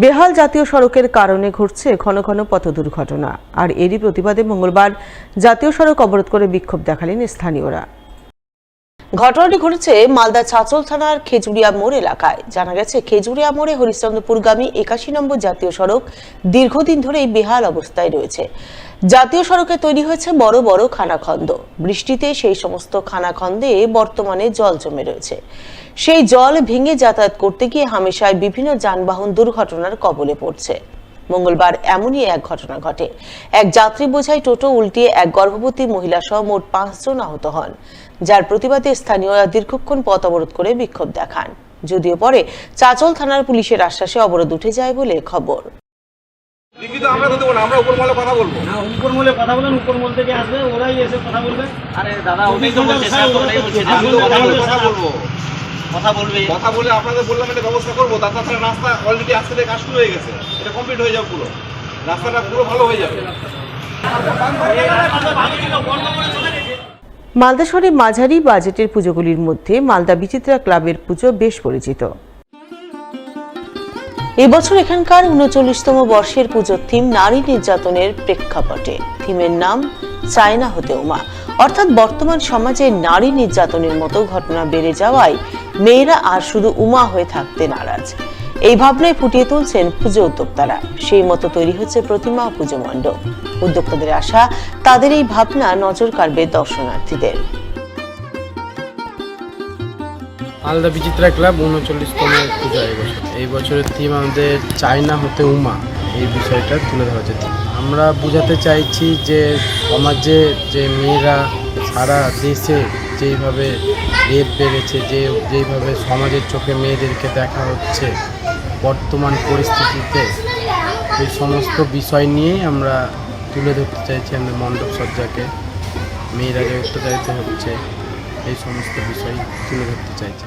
বেহাল জাতীয় সড়কের কারণে ঘটছে ঘন ঘন পথ দুর্ঘটনা। আর এরই প্রতিবাদে মঙ্গলবার জাতীয় সড়ক অবরোধ করে বিক্ষোভ দেখালেন স্থানীয়রা। ঘটনাটি ঘটেছে মালদা চাঁচল থানার খেজুরিয়া মোড় এলাকায়। জানা গেছে, খেজুরিয়া মোড়ে হরিশ্চন্দ্রপুরগামী ৮১ নম্বর জাতীয় সড়ক দীর্ঘদিন ধরেই বেহাল অবস্থায় রয়েছে। জাতীয় সড়কে তৈরি হয়েছে বড় বড় খানাখন্দ। বৃষ্টিতে সেই সমস্ত খানাখন্দে বর্তমানে জল জমে রয়েছে। সেই জল ভেঙে যাতায়াত করতে গিয়ে হামেশায় বিভিন্ন যানবাহন দুর্ঘটনার কবলে পড়ছে। মঙ্গলবার এমনই এক ঘটনা ঘটে। এক যাত্রী বোঝাই টোটো উল্টিয়ে এক গর্ভবতী মহিলা সহ মোট ৫ জন আহত হন, যার প্রতিবাদে স্থানীয়রা দীর্ঘক্ষণ পথ অবরোধ করে বিক্ষোভ দেখান। যদিও পরে চাঁচল থানার পুলিশের আশ্বাসে অবরোধ উঠে যায় বলে খবর। আমরা উপর মহলে কথা বলবো না, উপর মহলে কথা বলেন, উপর মহল থেকে আসবে, ওরাই এসে কথা বলবে। আরে দাদা, ওটাই তো বলছে স্যার, ওটাই বলছে কথা বলে আপনাদের বললাম এটা ব্যবস্থা করবো। তাছাড়া রাস্তা অলরেডি আজকে থেকে কাজ শুরু হয়ে গেছে, এটা কমপ্লিট হয়ে যাবে, পুরো রাস্তাটা পুরো ভালো হয়ে যাবে। মালদা শহরে মাঝারি বাজেটের পুজোগুলির মধ্যে মালদা বিচিত্রা ক্লাবের পুজো বেশ পরিচিত। এবছর এখানকার ৩৯তম বর্ষের পুজোর থিম নারী নির্যাতনের প্রেক্ষাপটে। থিমের নাম চায় না হতে উমা, অর্থাৎ বর্তমান সমাজে নারী নির্যাতনের মতো ঘটনা বেড়ে যাওয়ায় মেয়েরা আর শুধু উমা হয়ে থাকতে নারাজ। এই ভাবনায় ফুটিয়ে তুলছেন পুজো উদ্যোক্তারা। সেই মতো তৈরি হচ্ছে প্রতিমা ও পুজো মণ্ডপ। উদ্যোক্তাদের আশা, তাদের এই ভাবনা নজর কাড়বে দর্শনার্থীদের। মালদা বিচিত্রা ক্লাব ৩৯তম পূজা এই বছরের থিম আমাদের চায় না হতে উমা, এই বিষয়টা তুলে ধরা হচ্ছে। আমরা বোঝাতে চাইছি যে সমাজে যে মেয়েরা সারা দেশে যেইভাবে রেপ বেড়েছে, যেইভাবে সমাজের চোখে মেয়েদেরকে দেখা হচ্ছে বর্তমান পরিস্থিতিতে, এই সমস্ত বিষয় নিয়েই আমরা তুলে ধরতে চাইছি আমাদের মণ্ডপ সজ্জাকে। মেয়েরা যে অত্যাচারিত হচ্ছে এই সমস্ত বিষয় তুলে ধরতে চাইছি।